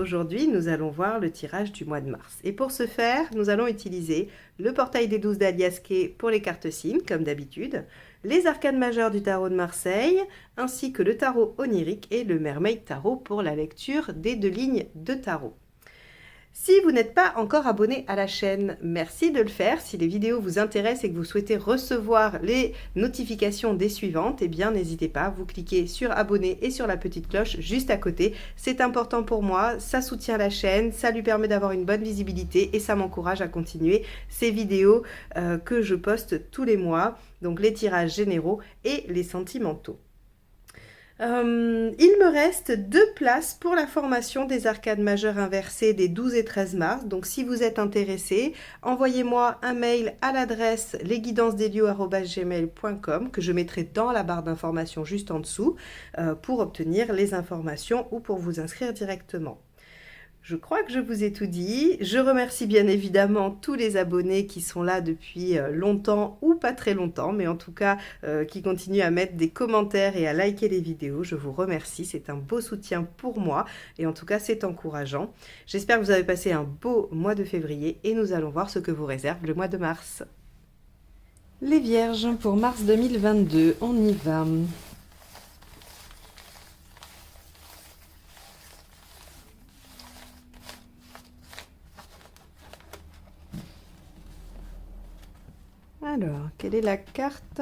aujourd'hui, nous allons voir le tirage du mois de mars. Et pour ce faire, nous allons utiliser le portail des 12 d'Aliasquet pour les cartes signes, comme d'habitude, les arcanes majeures du tarot de Marseille, ainsi que le tarot onirique et le Mermaid Tarot pour la lecture des 2 lignes de tarot. Si vous n'êtes pas encore abonné à la chaîne, merci de le faire. Si les vidéos vous intéressent et que vous souhaitez recevoir les notifications des suivantes, eh bien n'hésitez pas, vous cliquez sur abonner et sur la petite cloche juste à côté. C'est important pour moi, ça soutient la chaîne, ça lui permet d'avoir une bonne visibilité et ça m'encourage à continuer ces vidéos que je poste tous les mois, donc les tirages généraux et les sentimentaux. Il me reste 2 places pour la formation des arcades majeures inversées des 12 et 13 mars. Donc si vous êtes intéressé, envoyez-moi un mail à l'adresse lesguidancesdelio@gmail.com que je mettrai dans la barre d'informations juste en dessous pour obtenir les informations ou pour vous inscrire directement. Je crois que je vous ai tout dit. Je remercie bien évidemment tous les abonnés qui sont là depuis longtemps ou pas très longtemps, mais en tout cas qui continuent à mettre des commentaires et à liker les vidéos. Je vous remercie, c'est un beau soutien pour moi et en tout cas c'est encourageant. J'espère que vous avez passé un beau mois de février et nous allons voir ce que vous réserve le mois de mars. Les Vierges pour mars 2022, on y va. Alors, quelle est la carte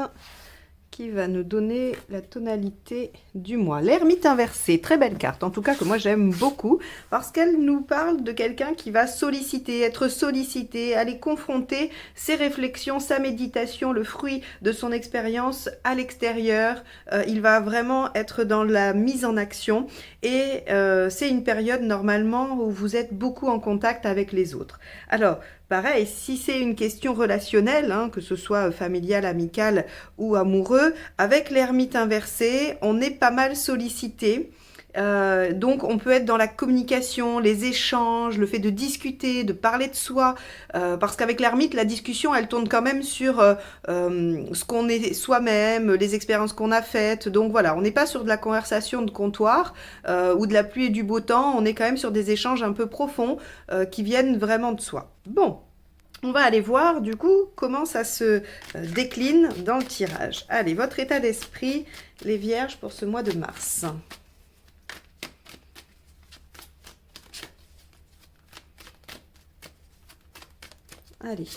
qui va nous donner la tonalité du mois? L'ermite inversé, très belle carte, en tout cas que moi j'aime beaucoup, parce qu'elle nous parle de quelqu'un qui va solliciter, être sollicité, aller confronter ses réflexions, sa méditation, le fruit de son expérience à l'extérieur. Il va vraiment être dans la mise en action et c'est une période normalement où vous êtes beaucoup en contact avec les autres. Alors, pareil, si c'est une question relationnelle, hein, que ce soit familiale, amicale ou amoureux, avec l'ermite inversé, on est pas mal sollicité. Donc on peut être dans la communication, les échanges, le fait de discuter, de parler de soi, parce qu'avec l'ermite, la discussion, elle tourne quand même sur ce qu'on est soi-même, les expériences qu'on a faites. Donc voilà, on n'est pas sur de la conversation de comptoir ou de la pluie et du beau temps, on est quand même sur des échanges un peu profonds qui viennent vraiment de soi. Bon, on va aller voir du coup comment ça se décline dans le tirage. Allez, votre état d'esprit, les Vierges, pour ce mois de mars. Allez,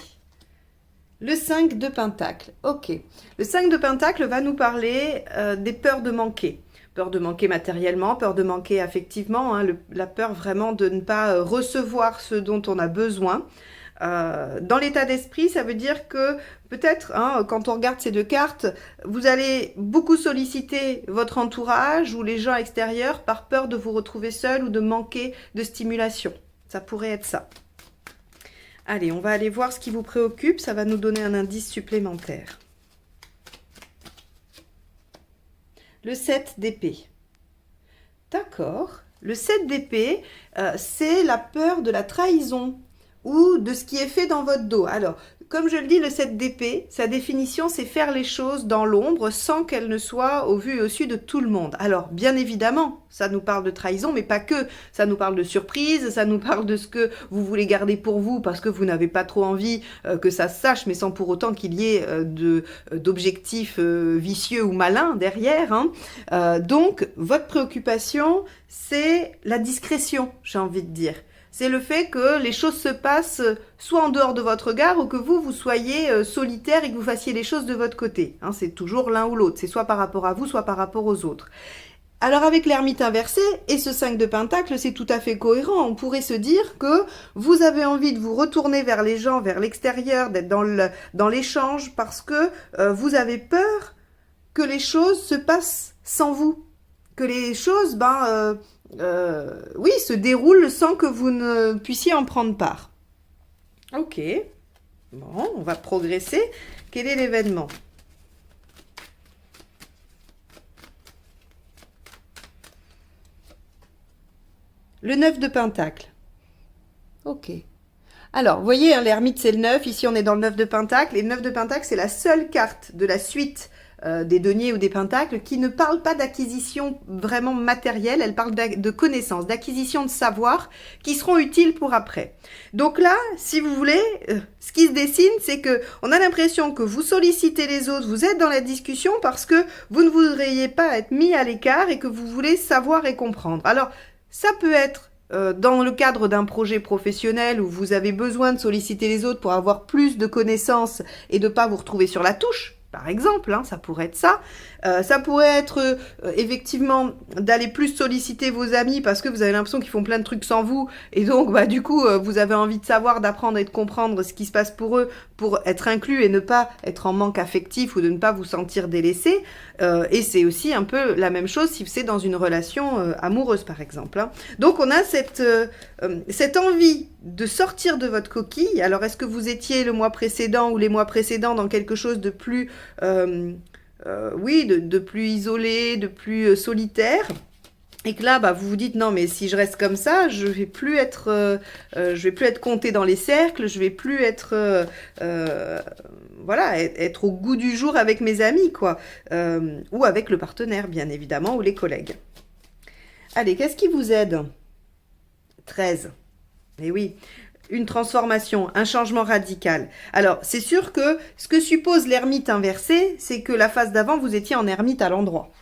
le 5 de Pentacle, ok. Le 5 de Pentacle va nous parler des peurs de manquer. Peur de manquer matériellement, peur de manquer affectivement, hein, la peur vraiment de ne pas recevoir ce dont on a besoin. Dans l'état d'esprit, ça veut dire que peut-être, hein, quand on regarde ces 2 cartes, vous allez beaucoup solliciter votre entourage ou les gens extérieurs par peur de vous retrouver seul ou de manquer de stimulation. Ça pourrait être ça. Allez, on va aller voir ce qui vous préoccupe, ça va nous donner un indice supplémentaire. Le 7 d'épée. D'accord. Le 7 d'épée, c'est la peur de la trahison ou de ce qui est fait dans votre dos. Alors, comme je le dis, le 7 d'épée, sa définition, c'est faire les choses dans l'ombre sans qu'elles ne soient au vu et au su de tout le monde. Alors, bien évidemment, ça nous parle de trahison, mais pas que. Ça nous parle de surprise, ça nous parle de ce que vous voulez garder pour vous parce que vous n'avez pas trop envie que ça se sache, mais sans pour autant qu'il y ait d'objectifs vicieux ou malins derrière. Hein. Donc, votre préoccupation, c'est la discrétion, j'ai envie de dire. C'est le fait que les choses se passent soit en dehors de votre regard ou que vous soyez solitaire et que vous fassiez les choses de votre côté. Hein, c'est toujours l'un ou l'autre. C'est soit par rapport à vous, soit par rapport aux autres. Alors avec l'ermite inversé et ce 5 de Pentacle, c'est tout à fait cohérent. On pourrait se dire que vous avez envie de vous retourner vers les gens, vers l'extérieur, d'être dans l'échange parce que vous avez peur que les choses se passent sans vous. Que les choses, oui, se déroulent sans que vous ne puissiez en prendre part. Ok, bon, on va progresser. Quel est l'événement? Le 9 de Pentacle. Ok. Alors, vous voyez, hein, l'ermite, c'est le 9. Ici, on est dans le 9 de Pentacle. Et le 9 de Pentacle, c'est la seule carte de la suite des deniers ou des pentacles, qui ne parle pas d'acquisition vraiment matérielle, elle parle de connaissances, d'acquisition de savoir qui seront utiles pour après. Donc là, si vous voulez, ce qui se dessine, c'est que on a l'impression que vous sollicitez les autres, vous êtes dans la discussion parce que vous ne voudriez pas être mis à l'écart et que vous voulez savoir et comprendre. Alors, ça peut être dans le cadre d'un projet professionnel où vous avez besoin de solliciter les autres pour avoir plus de connaissances et de ne pas vous retrouver sur la touche, par exemple, hein, ça pourrait être ça. Ça pourrait être effectivement d'aller plus solliciter vos amis parce que vous avez l'impression qu'ils font plein de trucs sans vous et donc bah, du coup vous avez envie de savoir, d'apprendre et de comprendre ce qui se passe pour eux pour être inclus et ne pas être en manque affectif ou de ne pas vous sentir délaissé. Et c'est aussi un peu la même chose si c'est dans une relation amoureuse par exemple. Hein. Donc on a cette envie de sortir de votre coquille. Alors est-ce que vous étiez le mois précédent ou les mois précédents dans quelque chose de plus... oui, de plus isolé, de plus solitaire, et que là, bah, vous vous dites non, mais si je reste comme ça, je vais plus être comptée dans les cercles, je vais plus être, voilà, être au goût du jour avec mes amis, quoi, ou avec le partenaire, bien évidemment, ou les collègues. Allez, qu'est-ce qui vous aide? 13. Eh oui. Une transformation, un changement radical. Alors, c'est sûr que ce que suppose l'ermite inversé, c'est que la phase d'avant, vous étiez en ermite à l'endroit.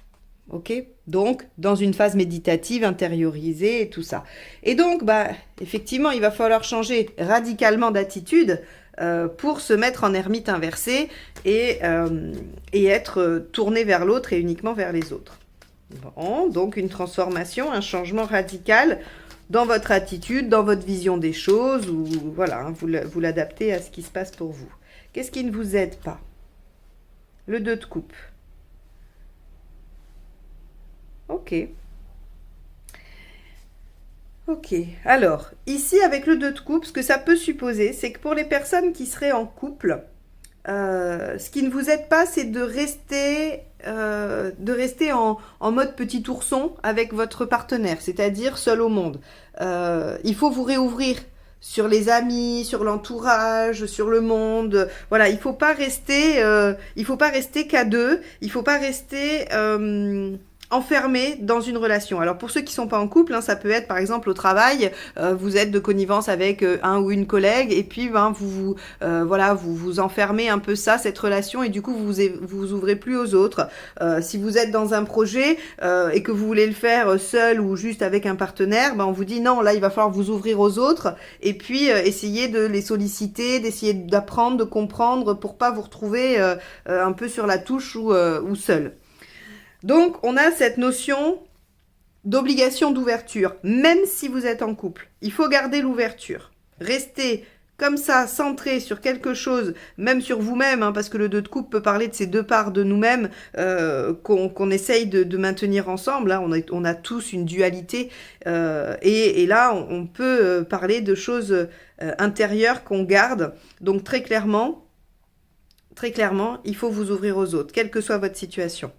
Ok? Donc, dans une phase méditative, intériorisée et tout ça. Et donc, bah, effectivement, il va falloir changer radicalement d'attitude pour se mettre en ermite inversé et être tourné vers l'autre et uniquement vers les autres. Bon, donc une transformation, un changement radical dans votre attitude, dans votre vision des choses, ou voilà, hein, vous l'adaptez à ce qui se passe pour vous. Qu'est-ce qui ne vous aide pas? Le 2 de coupe. Ok. Ok. Alors, ici, avec le 2 de coupe, ce que ça peut supposer, c'est que pour les personnes qui seraient en couple, ce qui ne vous aide pas, c'est de rester en mode petit ourson avec votre partenaire, c'est-à-dire seul au monde. Il faut vous réouvrir sur les amis, sur l'entourage, sur le monde. Voilà, il faut pas rester qu'à deux. Il faut pas rester enfermé dans une relation. Alors pour ceux qui sont pas en couple, hein, ça peut être par exemple au travail, vous êtes de connivence avec un ou une collègue et puis ben, vous enfermez un peu cette relation et du coup vous ouvrez plus aux autres. Si vous êtes dans un projet et que vous voulez le faire seul ou juste avec un partenaire, ben, on vous dit non, là il va falloir vous ouvrir aux autres et puis essayer de les solliciter, d'essayer d'apprendre, de comprendre pour pas vous retrouver un peu sur la touche ou seul. Donc, on a cette notion d'obligation d'ouverture, même si vous êtes en couple. Il faut garder l'ouverture. Restez comme ça, centré sur quelque chose, même sur vous-même, hein, parce que le 2 de coupe peut parler de ces deux parts de nous-mêmes qu'on essaye de maintenir ensemble. Hein. On a tous une dualité. Et là, on peut parler de choses intérieures qu'on garde. Donc, très clairement, il faut vous ouvrir aux autres, quelle que soit votre situation.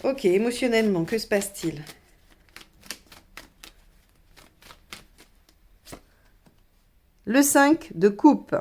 Ok, émotionnellement, que se passe-t-il? Le 5 de coupe.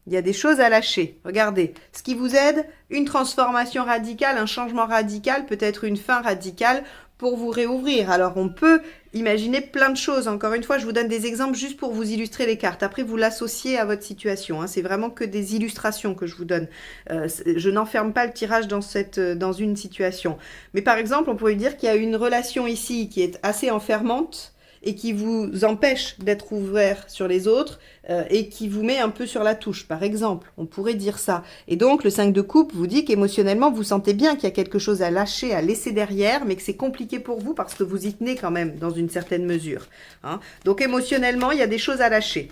Il y a des choses à lâcher. Regardez, ce qui vous aide, une transformation radicale, un changement radical, peut-être une fin radicale pour vous réouvrir. Alors, on peut imaginer plein de choses. Encore une fois, je vous donne des exemples juste pour vous illustrer les cartes. Après, vous l'associez à votre situation. Hein. C'est vraiment que des illustrations que je vous donne. Je n'enferme pas le tirage dans une situation. Mais par exemple, on pourrait dire qu'il y a une relation ici qui est assez enfermante et qui vous empêche d'être ouvert sur les autres et qui vous met un peu sur la touche, par exemple. On pourrait dire ça. Et donc, le 5 de coupe vous dit qu'émotionnellement, vous sentez bien qu'il y a quelque chose à lâcher, à laisser derrière, mais que c'est compliqué pour vous parce que vous y tenez quand même dans une certaine mesure. Hein. Donc, émotionnellement, il y a des choses à lâcher.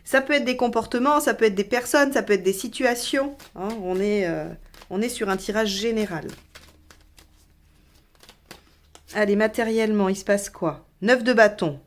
Ça peut être des comportements, ça peut être des personnes, ça peut être des situations. Hein. On est sur un tirage général. Allez, matériellement, il se passe quoi? 9 de bâton.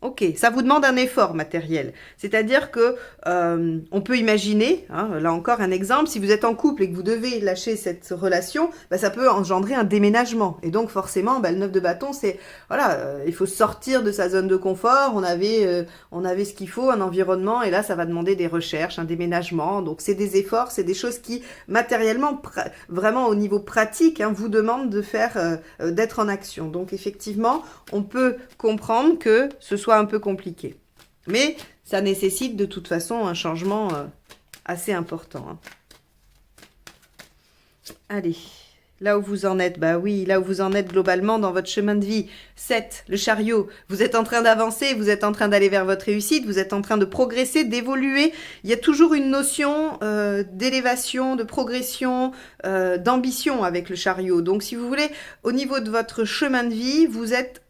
Ok, ça vous demande un effort matériel. C'est-à-dire que on peut imaginer, hein, là encore un exemple, si vous êtes en couple et que vous devez lâcher cette relation, bah, ça peut engendrer un déménagement. Et donc forcément, bah, le 9 de bâton, c'est voilà, il faut sortir de sa zone de confort. On avait ce qu'il faut, un environnement, et là, ça va demander des recherches, un déménagement. Donc c'est des efforts, c'est des choses qui matériellement, vraiment au niveau pratique, hein, vous demandent de faire, d'être en action. Donc effectivement, on peut comprendre que ce soit un peu compliqué. Mais ça nécessite de toute façon un changement assez important. Hein. Allez, là où vous en êtes, bah oui, là où vous en êtes globalement dans votre chemin de vie. 7, le chariot. Vous êtes en train d'avancer, vous êtes en train d'aller vers votre réussite, vous êtes en train de progresser, d'évoluer. Il y a toujours une notion d'élévation, de progression, d'ambition avec le chariot. Donc si vous voulez, au niveau de votre chemin de vie, vous êtes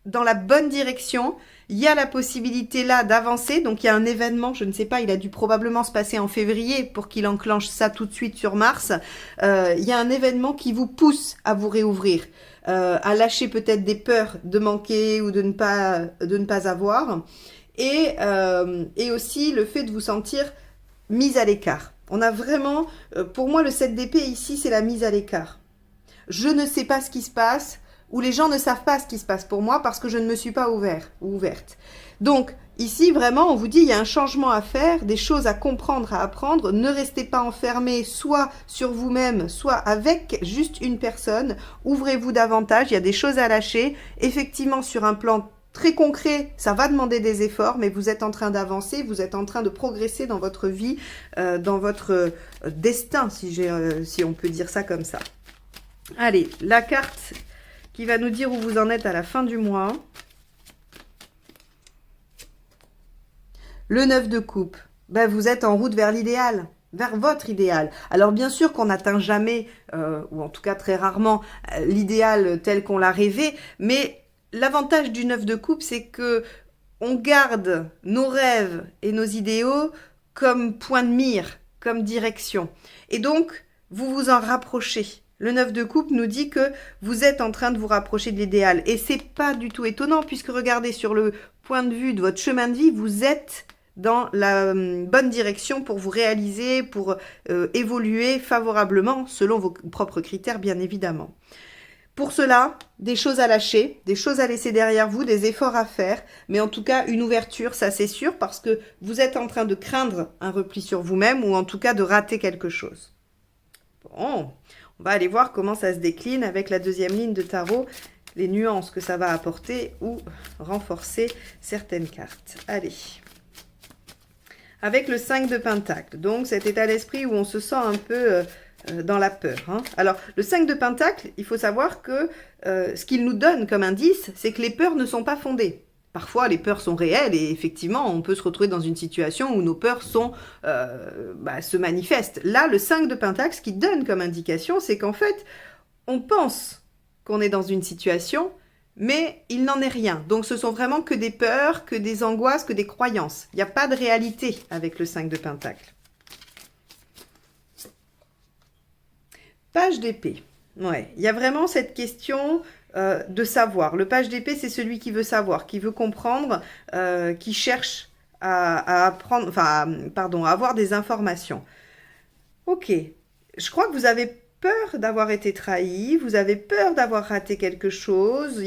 dans la bonne direction. Il y a la possibilité là d'avancer, donc il y a un événement, je ne sais pas, il a dû probablement se passer en février pour qu'il enclenche ça tout de suite sur Mars. Il y a un événement qui vous pousse à vous réouvrir, à lâcher peut-être des peurs de manquer ou de ne pas avoir, et aussi le fait de vous sentir mise à l'écart. On a vraiment, pour moi le 7 d'épée ici, c'est la mise à l'écart. Je ne sais pas ce qui se passe, où les gens ne savent pas ce qui se passe pour moi parce que je ne me suis pas ouvert ou ouverte. Donc, ici, vraiment, on vous dit, il y a un changement à faire, des choses à comprendre, à apprendre. Ne restez pas enfermés, soit sur vous-même, soit avec juste une personne. Ouvrez-vous davantage, il y a des choses à lâcher. Effectivement, sur un plan très concret, ça va demander des efforts, mais vous êtes en train d'avancer, vous êtes en train de progresser dans votre vie, dans votre destin, si on peut dire ça comme ça. Allez, la carte qui va nous dire où vous en êtes à la fin du mois. Le 9 de coupe, ben vous êtes en route vers l'idéal, vers votre idéal. Alors bien sûr qu'on n'atteint jamais, ou en tout cas très rarement, l'idéal tel qu'on l'a rêvé, mais l'avantage du 9 de coupe, c'est que on garde nos rêves et nos idéaux comme point de mire, comme direction. Et donc, vous vous en rapprochez. Le 9 de coupe nous dit que vous êtes en train de vous rapprocher de l'idéal. Et c'est pas du tout étonnant, puisque regardez, sur le point de vue de votre chemin de vie, vous êtes dans la bonne direction pour vous réaliser, pour évoluer favorablement, selon vos propres critères, bien évidemment. Pour cela, des choses à lâcher, des choses à laisser derrière vous, des efforts à faire, mais en tout cas une ouverture, ça c'est sûr, parce que vous êtes en train de craindre un repli sur vous-même, ou en tout cas de rater quelque chose. Bon, on va aller voir comment ça se décline avec la deuxième ligne de tarot, les nuances que ça va apporter ou renforcer certaines cartes. Allez. Avec le 5 de Pentacle, donc cet état d'esprit où on se sent un peu dans la peur. Hein. Alors, le 5 de Pentacle, il faut savoir que ce qu'il nous donne comme indice, c'est que les peurs ne sont pas fondées. Parfois, les peurs sont réelles et effectivement, on peut se retrouver dans une situation où nos peurs se manifestent. Là, le 5 de Pentacle, ce qui donne comme indication, c'est qu'en fait, on pense qu'on est dans une situation, mais il n'en est rien. Donc, ce sont vraiment que des peurs, que des angoisses, que des croyances. Il n'y a pas de réalité avec le 5 de Pentacle. Page d'épée. Ouais, il y a vraiment cette question de savoir. Le page d'épée, c'est celui qui veut savoir, qui veut comprendre, qui cherche à apprendre, à avoir des informations. Ok, je crois que vous avez peur d'avoir été trahi, vous avez peur d'avoir raté quelque chose.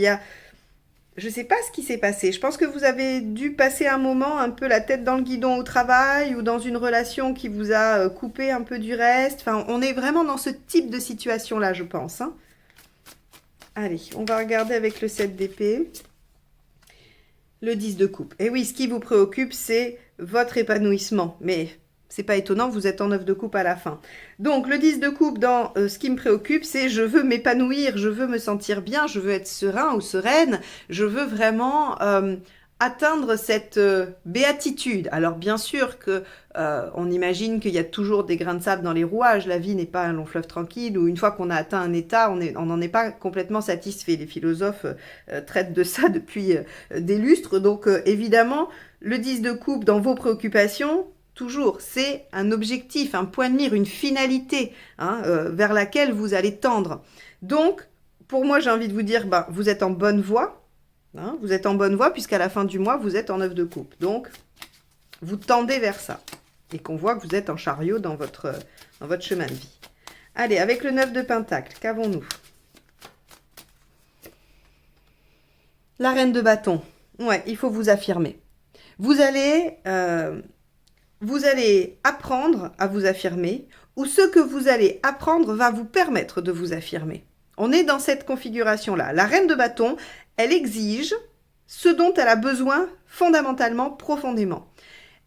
Je ne sais pas ce qui s'est passé. Je pense que vous avez dû passer un moment un peu la tête dans le guidon au travail ou dans une relation qui vous a coupé un peu du reste. Enfin, on est vraiment dans ce type de situation-là, je pense. Hein. Allez, on va regarder avec le 7 d'épée. Le 10 de coupe. Et oui, ce qui vous préoccupe, c'est votre épanouissement. Mais c'est pas étonnant, vous êtes en 9 de coupe à la fin. Donc, le 10 de coupe, dans ce qui me préoccupe, c'est je veux m'épanouir, je veux me sentir bien, je veux être serein ou sereine, je veux vraiment atteindre cette béatitude. Alors, bien sûr que on imagine qu'il y a toujours des grains de sable dans les rouages, la vie n'est pas un long fleuve tranquille, où une fois qu'on a atteint un état, on n'en est pas complètement satisfait. Les philosophes traitent de ça depuis des lustres. Donc, évidemment, le 10 de coupe dans vos préoccupations, toujours, c'est un objectif, un point de mire, une finalité vers laquelle vous allez tendre. Donc, pour moi, j'ai envie de vous dire, vous êtes en bonne voie. Hein, vous êtes en bonne voie puisqu'à la fin du mois, vous êtes en 9 de coupe. Donc, vous tendez vers ça. Et qu'on voit que vous êtes en chariot dans votre chemin de vie. Allez, avec le 9 de pentacle, qu'avons-nous? La reine de bâton. Ouais, il faut vous affirmer. Vous allez apprendre à vous affirmer, ou ce que vous allez apprendre va vous permettre de vous affirmer. On est dans cette configuration-là. La reine de bâton, elle exige ce dont elle a besoin fondamentalement, profondément.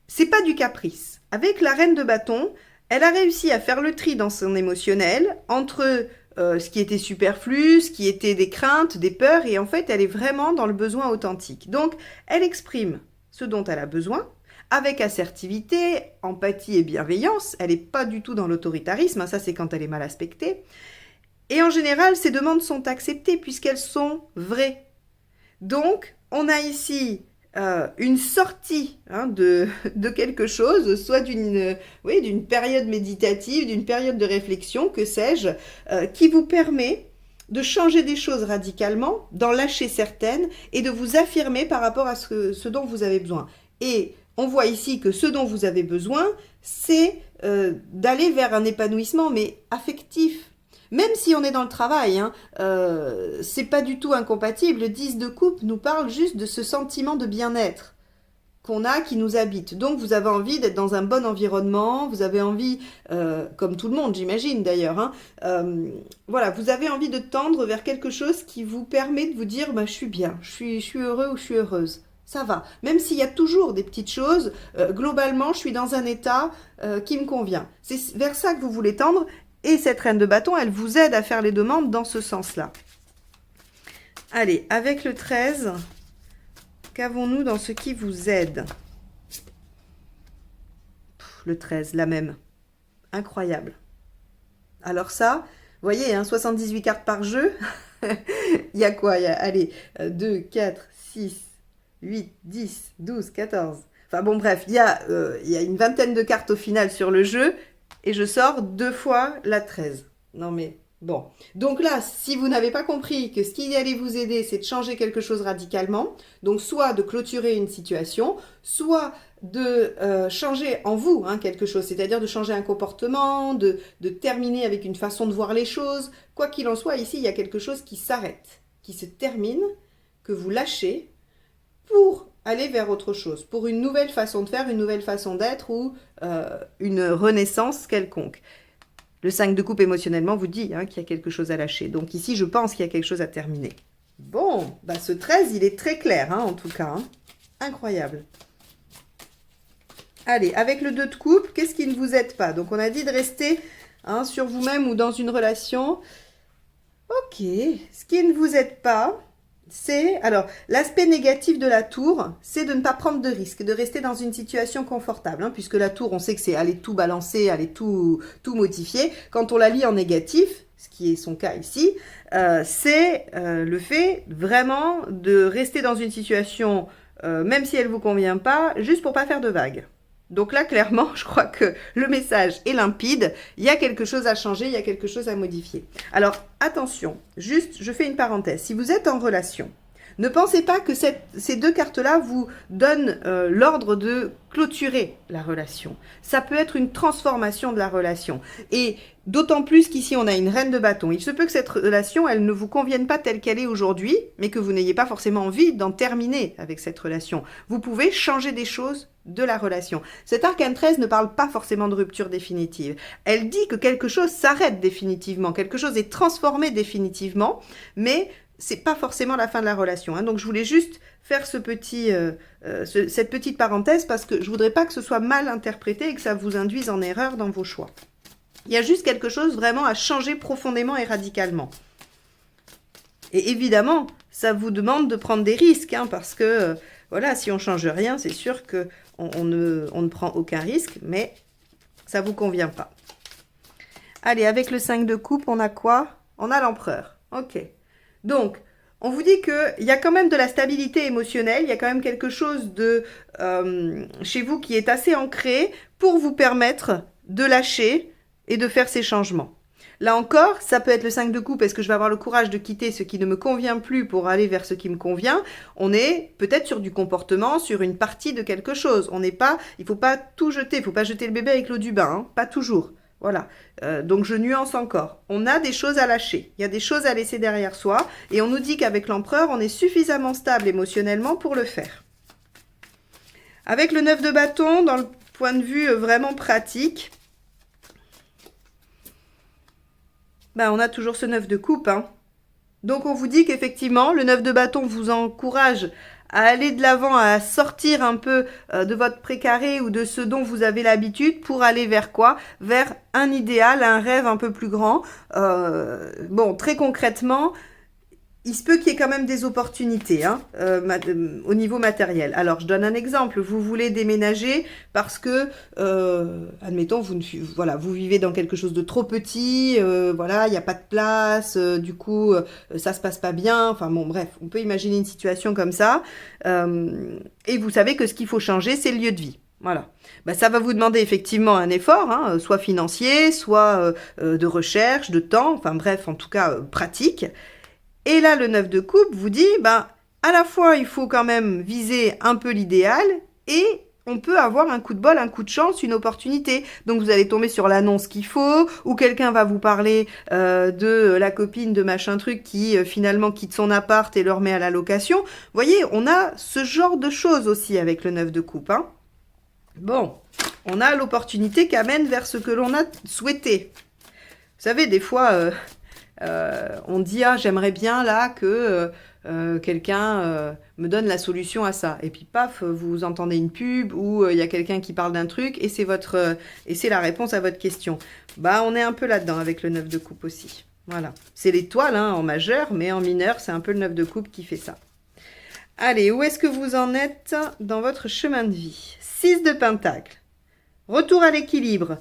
C'est pas du caprice. Avec la reine de bâton, elle a réussi à faire le tri dans son émotionnel entre ce qui était superflu, ce qui était des craintes, des peurs, et en fait, elle est vraiment dans le besoin authentique. Donc, elle exprime ce dont elle a besoin, avec assertivité, empathie et bienveillance. Elle n'est pas du tout dans l'autoritarisme, hein, ça c'est quand elle est mal aspectée. Et en général, ces demandes sont acceptées puisqu'elles sont vraies. Donc, on a ici une sortie hein, de quelque chose, soit d'une période méditative, d'une période de réflexion, que sais-je, qui vous permet de changer des choses radicalement, d'en lâcher certaines et de vous affirmer par rapport à ce dont vous avez besoin. Et on voit ici que ce dont vous avez besoin, c'est d'aller vers un épanouissement, mais affectif. Même si on est dans le travail, hein, c'est pas du tout incompatible. Le 10 de coupe nous parle juste de ce sentiment de bien-être qu'on a, qui nous habite. Donc vous avez envie d'être dans un bon environnement, vous avez envie, comme tout le monde j'imagine d'ailleurs, hein, voilà, vous avez envie de tendre vers quelque chose qui vous permet de vous dire bah, je suis bien, je suis heureux ou je suis heureuse. Ça va, même s'il y a toujours des petites choses, globalement je suis dans un état qui me convient. C'est vers ça que vous voulez tendre. Et cette reine de bâton, elle vous aide à faire les demandes dans ce sens-là. Allez, avec le 13, qu'avons-nous dans ce qui vous aide? Le 13, la même. Incroyable. Alors ça, vous voyez, hein, 78 cartes par jeu. Il y a quoi? Il y a, allez, 2, 4, 6, 8, 10, 12, 14. Enfin bon, bref, il y a une vingtaine de cartes au final sur le jeu. Et je sors 2 fois la 13. Non mais, bon. Donc là, si vous n'avez pas compris que ce qui allait vous aider, c'est de changer quelque chose radicalement, donc soit de clôturer une situation, soit de changer en vous hein, quelque chose, c'est-à-dire de changer un comportement, de terminer avec une façon de voir les choses. Quoi qu'il en soit, ici, il y a quelque chose qui s'arrête, qui se termine, que vous lâchez pour aller vers autre chose, pour une nouvelle façon de faire, une nouvelle façon d'être ou une renaissance quelconque. Le 5 de coupe émotionnellement vous dit hein, qu'il y a quelque chose à lâcher. Donc ici, je pense qu'il y a quelque chose à terminer. Bon, bah ce 13, il est très clair hein, en tout cas. Hein. Incroyable. Allez, avec le 2 de coupe, qu'est-ce qui ne vous aide pas? Donc on a dit de rester hein, sur vous-même ou dans une relation. Ok, ce qui ne vous aide pas... c'est, alors, l'aspect négatif de la tour, c'est de ne pas prendre de risques, de rester dans une situation confortable, hein, puisque la tour, on sait que c'est aller tout balancer, aller tout modifier. Quand on la lit en négatif, ce qui est son cas ici, c'est le fait vraiment de rester dans une situation, même si elle ne vous convient pas, juste pour pas faire de vagues. Donc là, clairement, je crois que le message est limpide. Il y a quelque chose à changer, il y a quelque chose à modifier. Alors, attention, juste, je fais une parenthèse. Si vous êtes en relation, ne pensez pas que ces 2 cartes-là vous donnent l'ordre de clôturer la relation. Ça peut être une transformation de la relation. Et d'autant plus qu'ici, on a une reine de bâton. Il se peut que cette relation, elle ne vous convienne pas telle qu'elle est aujourd'hui, mais que vous n'ayez pas forcément envie d'en terminer avec cette relation. Vous pouvez changer des choses de la relation. Cet arcane 13 ne parle pas forcément de rupture définitive. Elle dit que quelque chose s'arrête définitivement, quelque chose est transformé définitivement, mais c'est pas forcément la fin de la relation. Hein. Donc je voulais juste faire cette petite parenthèse parce que je voudrais pas que ce soit mal interprété et que ça vous induise en erreur dans vos choix. Il y a juste quelque chose vraiment à changer profondément et radicalement. Et évidemment, ça vous demande de prendre des risques, hein, parce que voilà, si on change rien, c'est sûr que on ne prend aucun risque, mais ça ne vous convient pas. Allez, avec le 5 de coupe, on a quoi? On a l'empereur. Ok. Donc, on vous dit qu'il y a quand même de la stabilité émotionnelle, il y a quand même quelque chose de chez vous qui est assez ancré pour vous permettre de lâcher et de faire ces changements. Là encore, ça peut être le 5 de coupe. Est-ce que je vais avoir le courage de quitter ce qui ne me convient plus pour aller vers ce qui me convient? On est peut-être sur du comportement, sur une partie de quelque chose. On n'est pas, il faut pas tout jeter. Il faut pas jeter le bébé avec l'eau du bain, hein, pas toujours. Voilà. Donc je nuance encore. On a des choses à lâcher. Il y a des choses à laisser derrière soi. Et on nous dit qu'avec l'empereur, on est suffisamment stable émotionnellement pour le faire. Avec le 9 de bâton, dans le point de vue vraiment pratique, on a toujours ce 9 de coupe. Hein. Donc on vous dit qu'effectivement, le 9 de bâton vous encourage à aller de l'avant, à sortir un peu de votre précaré ou de ce dont vous avez l'habitude pour aller vers quoi? Vers un idéal, un rêve un peu plus grand. Bon, très concrètement, il se peut qu'il y ait quand même des opportunités hein, au niveau matériel. Alors, je donne un exemple. Vous voulez déménager parce que, admettons, vous vivez dans quelque chose de trop petit, voilà, il n'y a pas de place, du coup, ça se passe pas bien. Enfin bon, bref, on peut imaginer une situation comme ça. Et vous savez que ce qu'il faut changer, c'est le lieu de vie. Voilà. Ça va vous demander effectivement un effort, hein, soit financier, soit de recherche, de temps, enfin bref, en tout cas pratique. Et là, le 9 de coupe vous dit, à la fois, il faut quand même viser un peu l'idéal et on peut avoir un coup de bol, un coup de chance, une opportunité. Donc, vous allez tomber sur l'annonce qu'il faut ou quelqu'un va vous parler de la copine de machin truc qui finalement quitte son appart et le remet à la location. Vous voyez, on a ce genre de choses aussi avec le 9 de coupe. Hein. Bon, on a l'opportunité qui amène vers ce que l'on a souhaité. Vous savez, des fois... on dit j'aimerais bien là que quelqu'un me donne la solution à ça et puis paf vous entendez une pub ou il y a quelqu'un qui parle d'un truc et c'est la réponse à votre question. On est un peu là-dedans avec le 9 de coupe aussi. Voilà, c'est l'étoile hein, en majeur mais en mineur c'est un peu le 9 de coupe qui fait ça. Allez, où est-ce que vous en êtes dans votre chemin de vie? 6 de pentacle, retour à l'équilibre.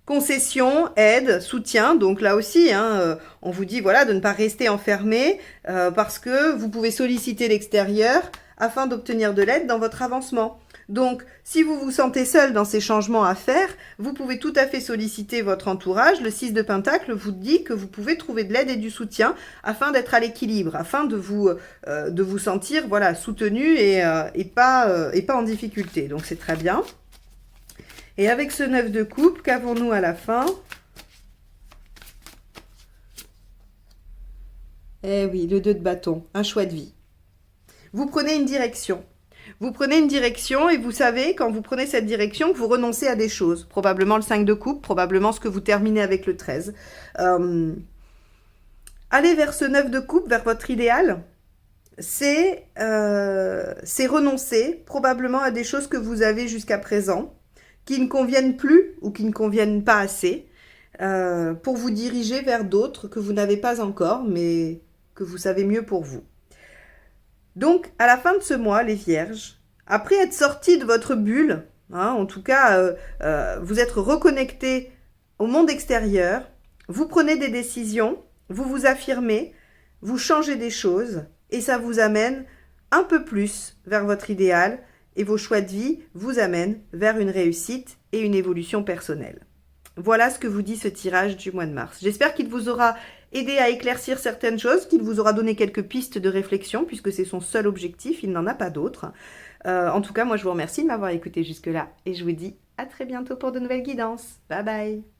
Concession, aide, soutien, donc là aussi, hein, on vous dit voilà de ne pas rester enfermé parce que vous pouvez solliciter l'extérieur afin d'obtenir de l'aide dans votre avancement. Donc, si vous vous sentez seul dans ces changements à faire, vous pouvez tout à fait solliciter votre entourage. Le 6 de pentacle vous dit que vous pouvez trouver de l'aide et du soutien afin d'être à l'équilibre, afin de vous sentir voilà soutenu et pas en difficulté. Donc, c'est très bien. Et avec ce 9 de coupe, qu'avons-nous à la fin? Eh oui, le 2 de bâton, un choix de vie. Vous prenez une direction. Vous prenez une direction et vous savez, quand vous prenez cette direction, que vous renoncez à des choses. Probablement le 5 de coupe, probablement ce que vous terminez avec le 13. Aller vers ce 9 de coupe, vers votre idéal, c'est renoncer probablement à des choses que vous avez jusqu'à présent, qui ne conviennent plus ou qui ne conviennent pas assez, pour vous diriger vers d'autres que vous n'avez pas encore, mais que vous savez mieux pour vous. Donc, à la fin de ce mois, les Vierges, après être sortis de votre bulle, hein, en tout cas, vous êtes reconnectés au monde extérieur, vous prenez des décisions, vous vous affirmez, vous changez des choses, et ça vous amène un peu plus vers votre idéal, et vos choix de vie vous amènent vers une réussite et une évolution personnelle. Voilà ce que vous dit ce tirage du mois de mars. J'espère qu'il vous aura aidé à éclaircir certaines choses, qu'il vous aura donné quelques pistes de réflexion, puisque c'est son seul objectif, il n'en a pas d'autre. En tout cas, moi je vous remercie de m'avoir écouté jusque-là, et je vous dis à très bientôt pour de nouvelles guidances. Bye bye.